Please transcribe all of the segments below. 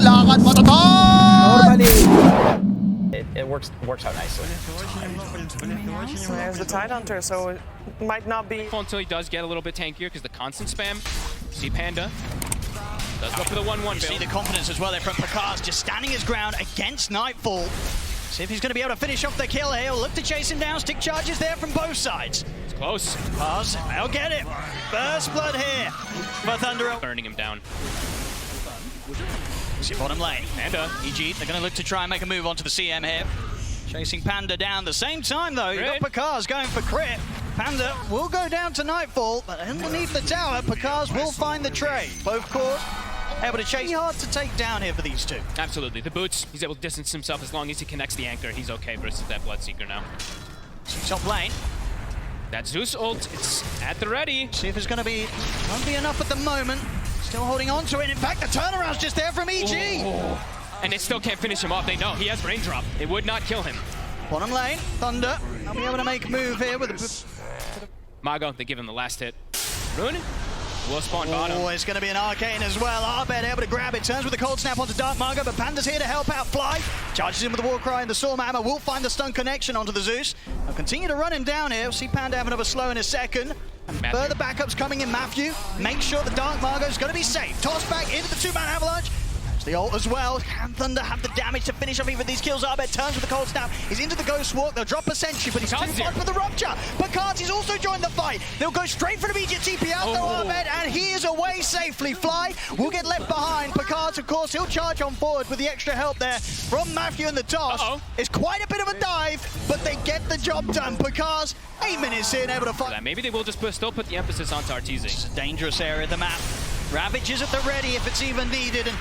lakad matatag! Normally, it works out nicely. There's the Tidehunter, so it might not be. Until he does get a little bit tankier because the constant spam. See Panda does go for the 1-1 You see build. the confidence as well there from Picard, just standing his ground against Nightfall. See if he's going to be able to finish off the kill here. We'll look to chase him down. Stick charges there from both sides. It's close. Paz, they'll get it. First blood here for Thunder. Burning him down. See bottom lane. Panda. EG, they're going to look to try and make a move onto the CM here. Chasing Panda down. The same time though, you've got Picard going for crit. Panda will go down to Nightfall, but underneath the tower, Picard will find the trade. Both caught, able to chase. Hard to take down here for these two. Absolutely. The boots, he's able to distance himself as long as he connects the anchor. He's okay versus that Bloodseeker now. Top lane. That Zeus ult, it's at the ready. See if it's going to be, won't be enough at the moment. Still holding on to it. In fact, the turnaround's just there from EG. Oh. And they still can't finish him off. They know he has raindrop. It would not kill him. Bottom lane, Thunder. They'll be able to make a move here with a... Mago, they give him the last hit. Rune will spawn bottom. Oh, it's going to be an arcane as well. Arbed able to grab it. Turns with the cold snap onto Dark Margo, but Panda's here to help out Fly. Charges in with the war cry and the Storm Hammer. Will find the stun connection onto the Zeus. They'll continue to run him down here. We'll see Panda have another slow in a second. And further backups coming in. Matthew, make sure the Dark Margo is going to be safe. Toss back into the two-man avalanche. The ult as well. Can Thunder have the damage to finish off even these kills? Arbed turns with the cold snap. He's into the ghost walk. They'll drop a sentry, but he's too far for the rupture. Picard's also joined the fight. They'll go straight for the immediate TP out though, Arbed, and he is away safely. Fly will get left behind. Picard's, of course, he'll charge on forward with the extra help there from Matthew in the toss. It's quite a bit of a dive, but they get the job done. Picard's 8 minutes in, able to fight. Maybe they will just still put the emphasis on Tartizi. It's a dangerous area of the map. Ravage is at the ready if it's even needed, and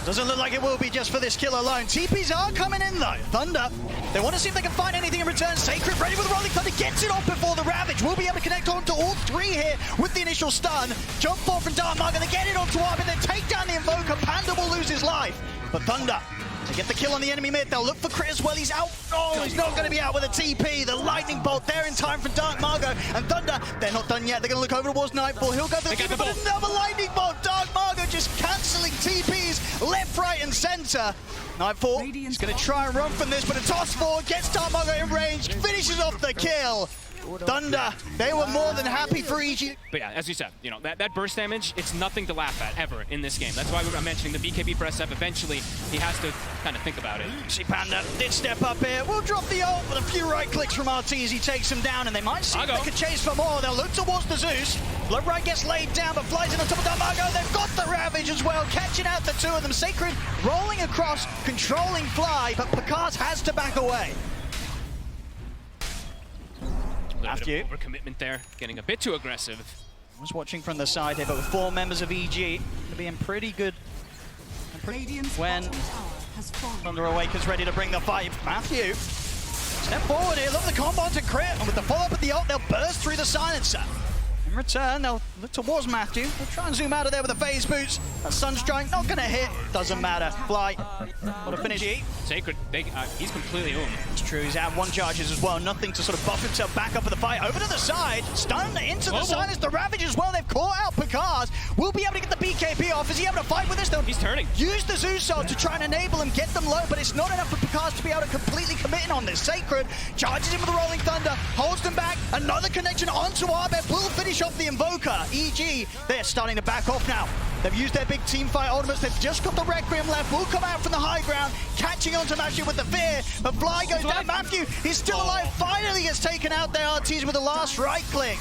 doesn't look like it will be just for this kill alone. TPs are coming in though. Thunder, they want to see if they can find anything in return. Sacred ready with the Rolling Thunder, gets it off before the Ravage. Will be able to connect on to all three here with the initial stun. Jump forward from Dark Mark, and they get it onto Arb, and then take down the Invoker. Panda will lose his life. But Thunder, to get the kill on the enemy mid, they'll look for crit as well. He's out. Oh, he's not going to be out with a TP. The lightning bolt there in time from Dark Margo. And Thunder, they're not done yet. They're going to look over towards Nightfall. He'll go for the TP, but another lightning bolt. Dark Margo just cancelling TPs left, right, and center. Nightfall is going to try and run from this, but a toss forward gets Dark Margo in range, finishes off the kill. Thunder, they were more than happy for EG. But yeah, as you said, you know, that burst damage, it's nothing to laugh at, ever, in this game. That's why I'm mentioning the BKB for SF. Eventually, he has to kind of think about it. See Panda did step up here. We'll drop the ult, but a few right clicks from RT as he takes him down, and they might see if they could chase for more. They'll look towards the Zeus. Blood Right gets laid down, but flies in on top of Darmago. They've got the Ravage as well, catching out the two of them. Sacred rolling across, controlling Fly, but Picard has to back away. Matthew. Overcommitment there, getting a bit too aggressive. I was watching from the side here, but with 4 members of EG, to be in pretty good when Thunder Awakens ready to bring the fight. Matthew, step forward here, look at the combo to crit, and with the follow-up of the ult, they'll burst through the silencer. In return, they'll look towards Matthew. They'll try and zoom out of there with the phase boots. That Sunstrike, not gonna hit, doesn't matter. Fly, what a finish. Sacred, he's completely owned. It's true, he's out 1 charges as well. Nothing to sort of buff himself back up for the fight. Over to the side, stun into the silence. The Ravage as well, they've caught out Picard. Will be able to get the BKB off. Is he able to fight with this? They'll He's turning. Use the Zeus to try and enable him, get them low, but it's not enough for Picard to be able to completely commit in on this. Sacred charges in with the Rolling Thunder, holds them back. Another connection onto Arbed will finish off the Invoker. EG, they're starting to back off now. They've used their big team fight ultimates. They've just got the Requiem left. Will come out from the high ground, catching onto Matthew with the fear. But Fly goes down. Matthew, he's still alive. Finally gets taken out there. RT's with the last right click.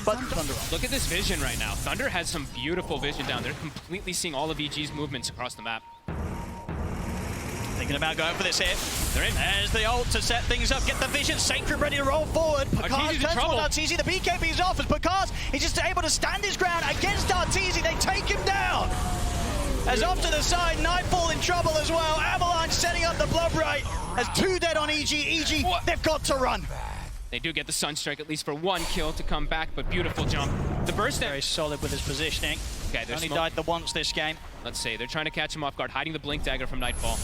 But Thunder up. Look at this vision right now. Thunder has some beautiful vision down there, completely seeing all of EG's movements across the map. Thinking about going for this hit. They're in. There's the ult to set things up. Get the vision. Sacred ready to roll forward. Picard turns towards Arteezy. The BKB is off as Picard is just able to stand his ground against Arteezy. They take him down. As off to the side, Nightfall in trouble as well. Avalanche setting up the Blood Right. As 2 dead on EG. EG, they've got to run. They do get the Sunstrike at least for 1 kill to come back, but beautiful jump. The burst very solid with his positioning. Okay, only died the once this game. Let's see, they're trying to catch him off guard, hiding the Blink Dagger from Nightfall.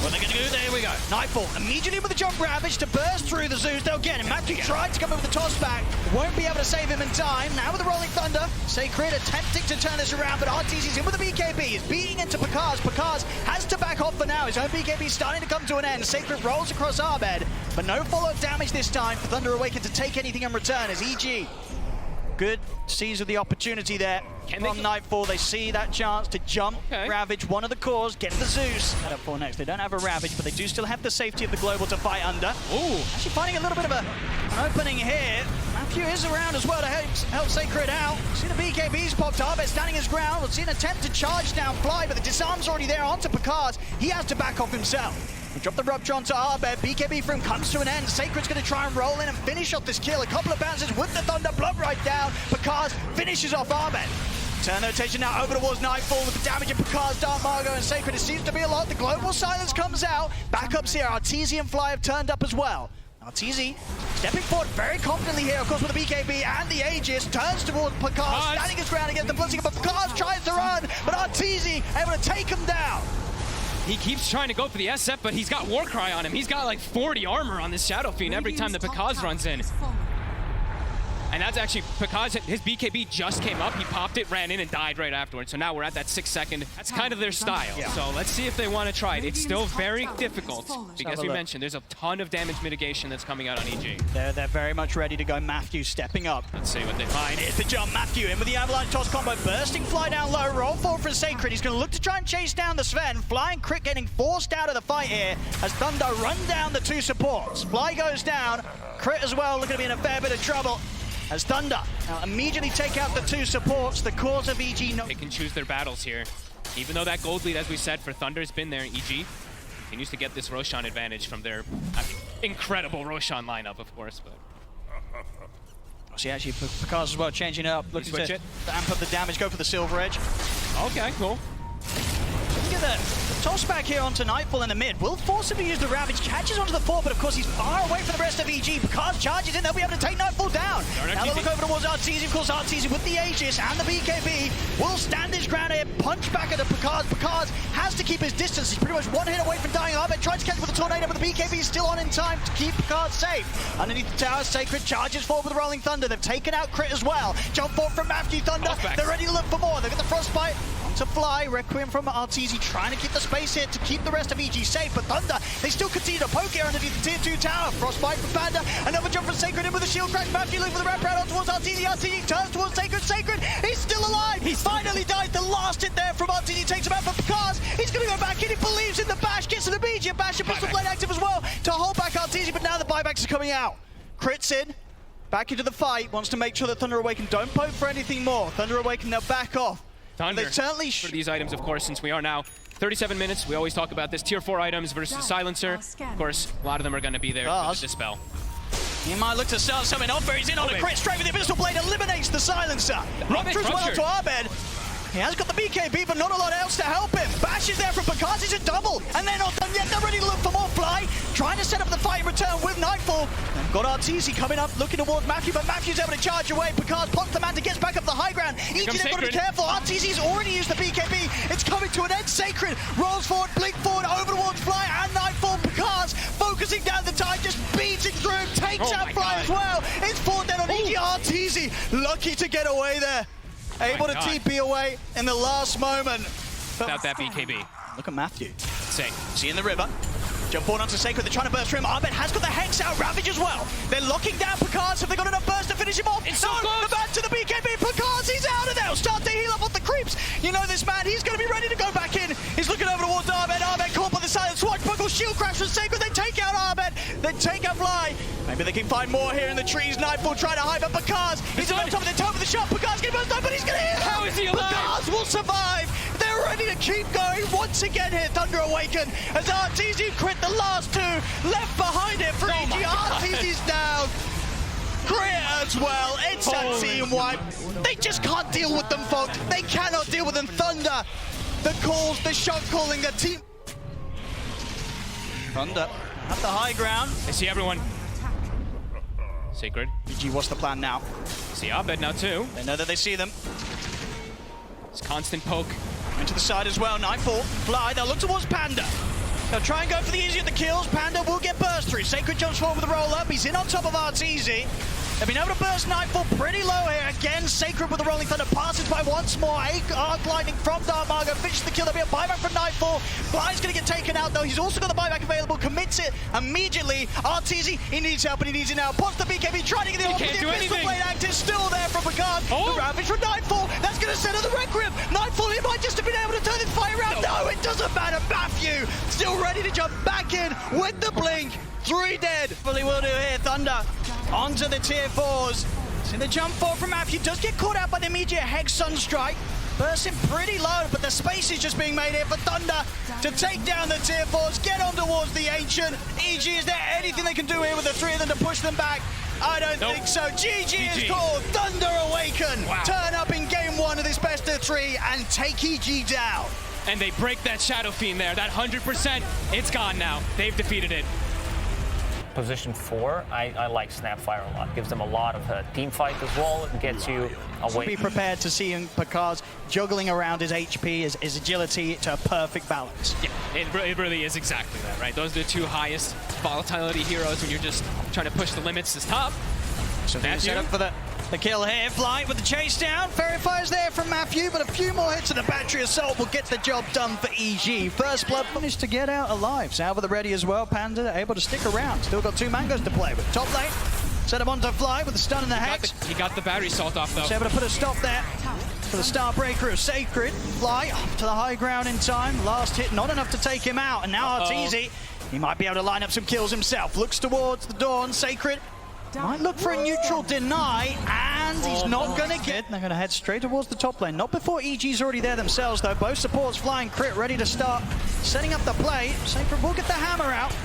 What are they going to do? There we go. Nightfall immediately with the jump Ravage to burst through the Zeus. They'll get him. Matthew tried to come over the toss back. Won't be able to save him in time. Now with the Rolling Thunder. Sacred attempting to turn this around, but RTZ's in with the BKB. He's beating into Pakaz. Pakaz has to back off for now. His own BKB is starting to come to an end. Sacred rolls across Arbed, but no follow-up damage this time for Thunder Awaken to take anything in return as EG. Good seize of the opportunity there from Nightfall. They see that chance to jump, Ravage one of the cores, get the Zeus. Head up for next. They don't have a Ravage, but they do still have the safety of the Global to fight under. Ooh, actually finding a little bit of an opening here. Matthew is around as well to help Sacred out. See the BKBs popped up, it's standing his ground. We'll see an attempt to charge down Fly, but the disarm's already there onto Pakaz. He has to back off himself. We drop the Rupture onto Arbed. BKB for him comes to an end. Sacred's going to try and roll in and finish off this kill. A couple of bounces with the Thunder, blood right down. Pakaz finishes off Arbed. Turn the rotation now over towards Nightfall with the damage of Pakaz, Dark Margo, and Sacred. It seems to be a lot. The Global Silence comes out. Backups here. Arteezy and Fly have turned up as well. Arteezy stepping forward very confidently here, of course, with the BKB and the Aegis. Turns towards Pakaz, standing his ground against the Blitzing, but Pakaz tries to run, but Arteezy able to take him down. He keeps trying to go for the SF, but he's got Warcry on him. He's got like 40 armor on this Shadow Fiend every time the Pakaz runs in. And that's actually, Pakaz, his BKB just came up, he popped it, ran in, and died right afterwards. So now we're at that 6 second. That's kind of their style. Yeah. So let's see if they want to try it. It's still very difficult, because we mentioned there's a ton of damage mitigation that's coming out on EG. They're very much ready to go. Matthew stepping up. Let's see what they find. Here's the jump. Matthew in with the Avalanche Toss combo, bursting Fly down low, roll forward for Sacred. He's going to look to try and chase down the Sven. Fly and Crit getting forced out of the fight here as Thunder run down the two supports. Fly goes down, Crit as well looking to be in a fair bit of trouble. As Thunder now immediately take out the two supports, the cause of EG. They can choose their battles here. Even though that gold lead, as we said, for Thunder's been there, EG continues to get this Roshan advantage from their incredible Roshan lineup, of course. But see, actually, Pakaz as well changing it up, looking to amp up the damage, go for the Silver Edge. Okay, cool. Look at the toss back here onto Nightfall in the mid. Will force him to use the Ravage, catches onto the fort, but of course he's far away from the rest of EG. Pakaz charges in, they'll be able to take Nightfall down. Now they look over towards Arteezy. Of course, Arteezy with the Aegis and the BKB will stand his ground here, punch back at the Pakaz. Pakaz has to keep his distance. He's pretty much one hit away from dying. Arbed tries to catch with the Tornado, but the BKB is still on in time to keep Pakaz safe. Underneath the tower, Sacred charges forward with the Rolling Thunder. They've taken out Crit as well. Jump forward from Matthew. Thunder, they're ready to look for more. They've got the Frostbite onto Fly. Requiem from Arteezy trying to keep the space here to keep the rest of EG safe, but Thunder, they still continue to poke here underneath the tier 2 tower. Frostbite from Panda, another jump from Sacred in with a shield crash. Matthew looking for the wrap around on towards Arteezy. Arteezy turns towards Sacred. Sacred, he's still alive. He finally died. The last hit there from Arteezy takes him out for Pakaz. He's going to go back in. He believes in the bash, gets to the immediate bash, and Pistol Blade active as well to hold back Arteezy, but now the buybacks are coming out. Crits in, back into the fight, wants to make sure that Thunder Awaken don't poke for anything more. Thunder Awaken, they'll back off. Thunder they certainly for these items, of course, since we are now 37 minutes. We always talk about this tier 4 items versus Silencer. Of course, a lot of them are going to be there for the Dispel. He might look to start something off, but he's in on a crit straight with the Pistol Blade, eliminates the Silencer. Rupture as well to Arbed. He has got the BKB, but not a lot else to help him. Bash is there from Pakaz, he's a double, and they're not done yet. They're ready to look for more. Fly, trying to set up the fight in return with Nightfall. They've got Arteezy coming up, looking towards Matthew, but Matthew's able to charge away. Pakaz pops the man to get back up the high ground. EG, they've got to be careful. Arteezy's already used the BKB. It's coming to an end. Sacred rolls forward, blink forward, over towards Fly and Nightfall. Pakaz focusing down the tide, just beating through, takes out Fly as well. It's 4 down on EG. Arteezy lucky to get away there. Able to TP away in the last moment. Without that BKB. Look at Matthew. Same. See in the river. Jump forward onto Sacred, they're trying to burst through him. Arbed has got the Hex out, Ravage as well. They're locking down Pakaz. Have they got enough burst to finish him off? It's so close. The man to the BKB. Pakaz, he's out of there. Start to heal up on the creeps. You know this man, he's going to be ready to go back in. He's looking over towards Arbed. Arbed caught by the silent swashbuckle. Shield crash from Sacred. They take out Arbed. They take out Fly. Maybe they can find more here in the trees. Nightfall trying to hide, but Pakaz, he's on top of the top of the shot. Pakaz getting burst down, but he's going to hit. How is he alive? Pakaz will survive. They're ready to keep going once again here. Thunder Awaken as Arteezy Crit the last two left behind it for EG. Arteezy's down. Crit as well. It's a team wipe. They just can't deal with them, Fogged. They cannot deal with them. Thunder, the calls, the shot calling, the team. Thunder at the high ground. I see everyone. Sacred. EG, what's the plan now? See Arbed now too. They know that they see them. It's constant poke. Into the side as well. Nightfall, Fly, they'll look towards Panda. They'll try and go for the easy of the kills. Panda will get burst through. Sacred jumps forward with the roll-up. He's in on top of Arteezy. They've been able to burst Nightfall pretty low here. Again, Sacred with the Rolling Thunder passes by once more. Arc Lightning from Dark Margo finishes the kill. There'll be a buyback from Nightfall. Fly's going to get taken out, though. He's also got the buyback available. Commits it immediately. Arteezy, he needs help, and he needs it now. Pops the BKB, trying to get the off. The Pistol Blade Act is still there from Picard. Oh. The Ravage from Nightfall. That's going to center the Red Grip. Nightfall, he might just have been able to turn this fight around. No, it doesn't matter. Matthew still ready to jump back in with the blink. 3 dead. Fully will do here. Thunder onto the tier 4s. So the jump forward from Matthew does get caught out by the immediate Hex Sunstrike. Bursting pretty low, but the space is just being made here for Thunder to take down the tier 4s, get on towards the Ancient. EG, is there anything they can do here with the 3 of them to push them back? I don't think so. GG is called. Thunder Awaken. Wow. Turn up in game 1 of this best of 3 and take EG down. And they break that Shadow Fiend there. That 100%, it's gone now. They've defeated it. Position 4, I like Snapfire a lot. Gives them a lot of team fight as well. It gets you away. Be prepared to see him Picard's juggling around his HP, his agility to a perfect balance. Yeah, it really is exactly that, right? Those are the 2 highest volatility heroes when you're just trying to push the limits to top. So set up for the kill here. Fly with the chase down. Fairy Fire's there from Matthew, but a few more hits of the Battery Assault will get the job done for EG. First Blood managed to get out alive. Salva the ready as well. Panda able to stick around. Still got 2 mangoes to play with. Top lane. Set him onto Fly with the stun and the Hex. He got the Battery Assault off, though. He's able to put a stop there for the Starbreaker of Sacred. Fly up to the high ground in time. Last hit, not enough to take him out. And now Arteezy, he might be able to line up some kills himself. Looks towards the Dawn. Sacred might look for a neutral deny, and he's not going to get. They're going to head straight towards the top lane. Not before EG's already there themselves, though. Both supports flying crit, ready to start setting up the play. Sacred will get the hammer out.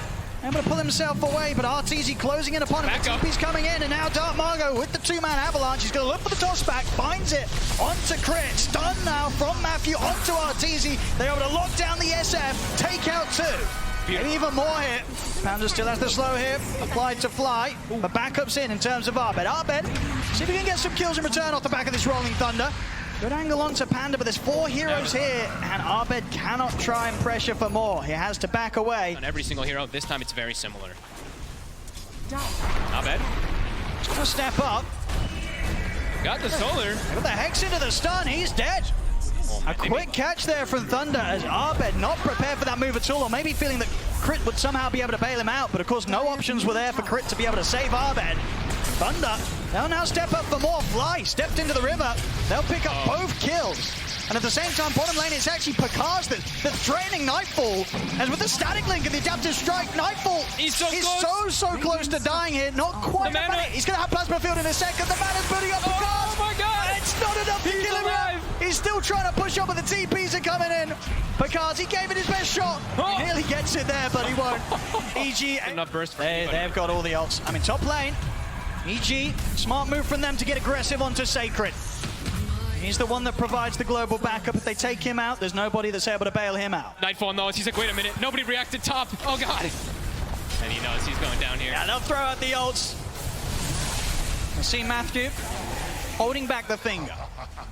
Able to pull himself away, but Arteezy closing in upon him. TP's coming in, and now Dark Margo with the 2-man avalanche. He's going to look for the toss back, finds it onto Crit. Stun now from Matthew onto Arteezy. They're able to lock down the SF, take out 2. Maybe even more here. Panda still has the slow hit applied to Fly, but backup's in terms of Arbed. Arbed, see if we can get some kills in return off the back of this Rolling Thunder. Good angle onto Panda, but there's 4 heroes here, and Arbed cannot try and pressure for more. He has to back away. On every single hero, this time it's very similar. Arbed. He's going to step up. Got the solar. With the Hex into the stun, he's dead. A quick catch there from Thunder as Arbed not prepared for that move at all, or maybe feeling that Crit would somehow be able to bail him out, but of course no options were there for Crit to be able to save Arbed. Thunder, they'll now step up for more. Fly stepped into the river. They'll pick up both kills. And at the same time, bottom lane, it's actually Picard's that's threatening Nightfall. As with the static link and the adaptive strike, Nightfall is so close to dying here. Not quite about it. He's going to have Plasma Field in a second. The mana's building up Picard. Oh my God! It's not enough to kill him out. He's still trying to push up, but the TPs are coming in. Picard, he gave it his best shot. He nearly gets it there, but he won't. EG, enough burst for they've got all the ults. I mean, top lane. EG, smart move from them to get aggressive onto Sacred. He's the one that provides the global backup. If they take him out, there's nobody that's able to bail him out. Nightfall knows. He's like, wait a minute. Nobody reacted top. Oh, God. And he knows he's going down here. Yeah, they'll throw out the ults. I see Matthew holding back the finger.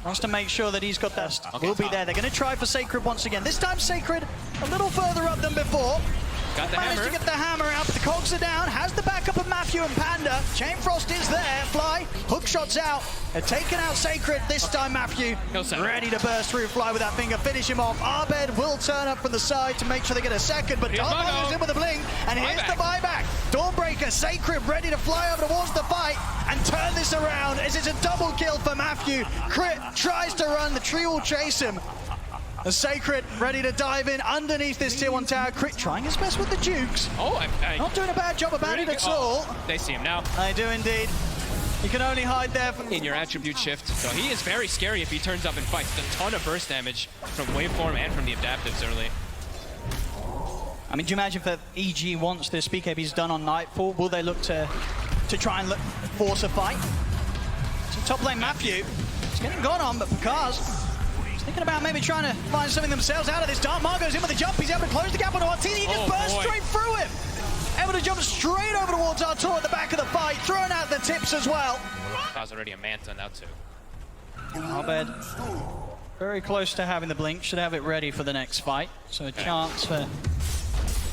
Wants to make sure that he's got that. Will be there. They're going to try for Sacred once again. This time Sacred a little further up than before. Got the Managed hammer. to get the hammer out, but the cogs are down. Has the backup of Matthew and Panda. Chain Frost is there. Fly, hook shots out. They're taking out Sacred. This time Matthew ready to burst through. Fly with that finger, finish him off. Arbed will turn up from the side to make sure they get a second, but Dark is in with a blink, and here's the buyback. Dawnbreaker, Sacred ready to fly over towards the fight and turn this around as it's a double kill for Matthew. Crit tries to run, the tree will chase him. The Sacred ready to dive in underneath this tier 1 tower. Crit trying his best with the Jukes. Oh, Not doing a bad job about it at all. They see him now. They do indeed. You can only hide there from in your attribute shift. So he is very scary if he turns up and fights. A ton of burst damage from waveform and from the adaptives early. I mean, do you imagine if EG wants this BKB's done on Nightfall, will they look to try and force a fight? So top lane Matthew, it's getting gone on, but Picard's thinking about maybe trying to find something themselves out of this. Dark Margo's in with the jump. He's able to close the gap on Arteezy. He just burst straight through him. Able to jump straight over towards Artur at the back of the fight, throwing out the tips as well. That was already a Manta now too. Arbed, very close to having the blink. Should have it ready for the next fight. So a chance for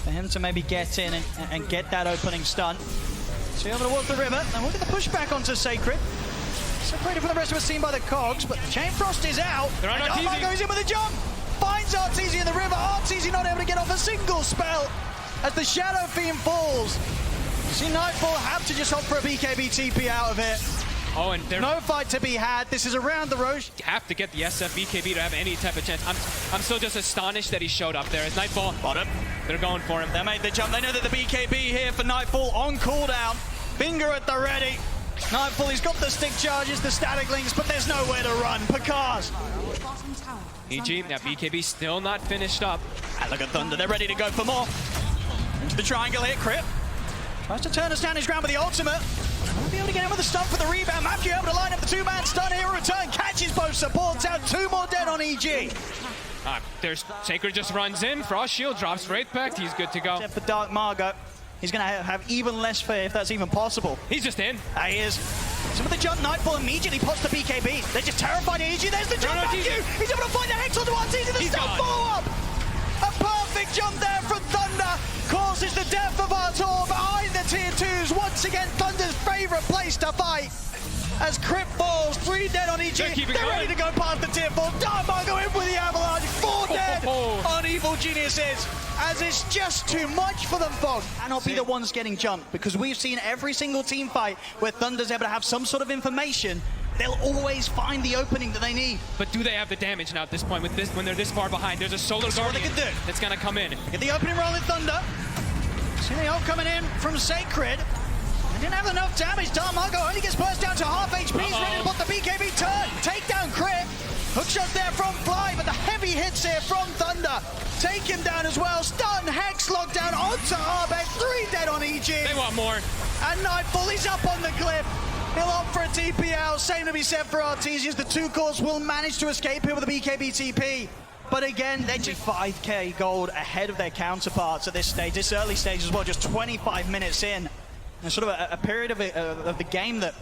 for him to maybe get in and get that opening stun. So you're able to walk the river, and we'll get the pushback onto Sacred. Separated from the rest of us seen by the Cogs, but Chain Frost is out. They're on Arteezy. Arteezy goes in with a jump. Finds Arteezy in the river. Arteezy not able to get off a single spell as the Shadow Fiend falls. You see Nightfall have to just opt for a BKB TP out of it. Oh, and there's No fight to be had. This is around the Roche. have to get the SF BKB to have any type of chance. I'm still just astonished that he showed up there. As Nightfall, Bottom. they're going for him. They made the jump. They know that the BKB here for Nightfall on cooldown. Finger at the ready. Nightfall, he's got the stick charges, the static links, but there's nowhere to run. Pakaz. EG, that BKB still not finished up. And look at Thunder, they're ready to go for more. Into the triangle here, Crip. Tries to turn us down his ground with the ultimate. Won't be able to get him with the stun for the rebound. Matthew able to line up the two-man stun here. Return, catches both supports out. 2 more dead on EG. There's Sacred just runs in. Frost Shield drops right back. He's good to go. Except for Dark Margot. He's going to have even less fear if that's even possible. He's just in. He is. So with the jump, Nightfall immediately pops the BKB. They're just terrified of EG. There's the jump, Matthew. He's able to find the Hex onto Arteezy. The stun follow-up. A perfect jump there from Thunder. Causes the death of Artur behind the tier 2s. Once again, Thunder's favorite place to fight. As Crip falls, 3 dead on EG. They're ready to go past the tier 4. Darmar go in with the avalanche. 4 dead on Evil Geniuses. As it's just too much for them, Fog. Cannot be the ones getting jumped, because we've seen every single team fight where Thunder's able to have some sort of information. They'll always find the opening that they need. But do they have the damage now at this point with this when they're this far behind? There's a Solar Guardian what they can do. that's gonna come in. Get the opening roll in Thunder. See the ult coming in from Sacred. They didn't have enough damage. Darmago only gets burst down to half HP. He's ready to put the BKB turn. Take down Crit. Hookshot there from Fly, but the heavy hits here from Thunder. Take him down as well. Stun, Hex, lockdown onto Arbeck. 3 dead on EG. They want more. And Nightfall, he's up on the cliff. He'll opt for a TP out. Same to be said for Arteezy. The 2 cores will manage to escape here with a BKB TP. But again, they're just 5k gold ahead of their counterparts at this stage, this early stage as well, just 25 minutes in. And sort of a period of the game that,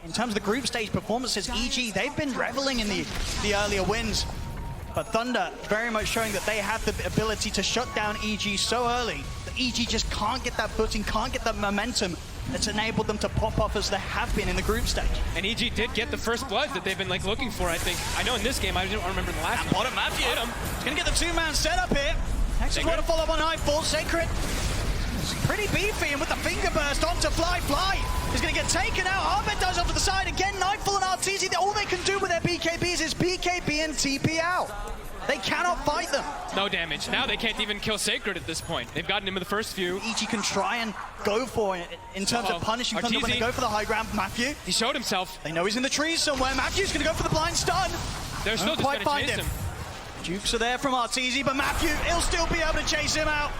in terms of the group stage performances, EG, they've been reveling in the earlier wins. But Thunder very much showing that they have the ability to shut down EG so early that EG just can't get that footing, can't get that momentum that's enabled them to pop off as they have been in the group stage. And EG did get the first blood that they've been like looking for, I think. I know in this game, I don't remember the last one. Bottom Matthew. He's gonna get the 2-man setup here. Hex is going to follow up on Nightfall. Sacred. Pretty beefy, and with the finger burst onto Fly. He's going to get taken out. Arbet dies off to the side again. Nightfall and Arteezy, all they can do with their BKBs is BKB and TP out. They cannot fight them. No damage. Now they can't even kill Sacred at this point. They've gotten him in the first few. EG can try and go for it in terms of punishing Thunder when they go for the high ground. Matthew. He showed himself. They know he's in the trees somewhere. Matthew's going to go for the blind stun. They're still just going to chase him. Jukes are there from Arteezy, but Matthew, he'll still be able to chase him out.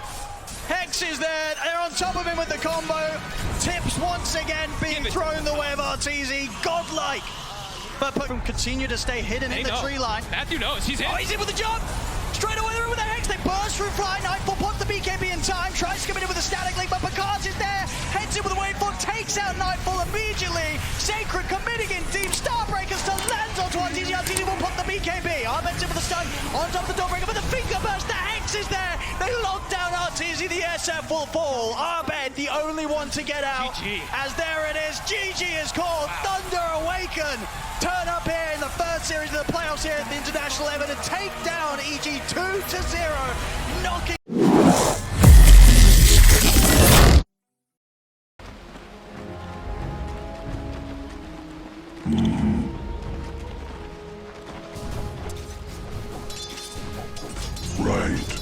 Hex is there. They're on top of him with the combo. Tips once again being thrown the way of Arteezy. Godlike. But continue to stay hidden in the tree line. Matthew knows. He's in. Oh, he's in with the jump. Straight away with the Hex. They burst through Fly. Nightfall pops the BKB in time. Tries to come in with a static link, but Pakaz is there. Heads in with a wavefall. Takes out Nightfall immediately. Sacred committing in deep. Starbreaker still lands onto Arteezy. Arteezy will pop the BKB. Arbeck's in with the stun. On top of the Doorbreaker, but the finger burst. The Hex is there. They lock down Arteezy. The SF will fall. Arbeck, the only one to get out. GG. As there it is. GG is called. Thunder Awaken. Turn up here in the third series of the playoffs here at the International Level and take down EG 2-0, knocking. Right.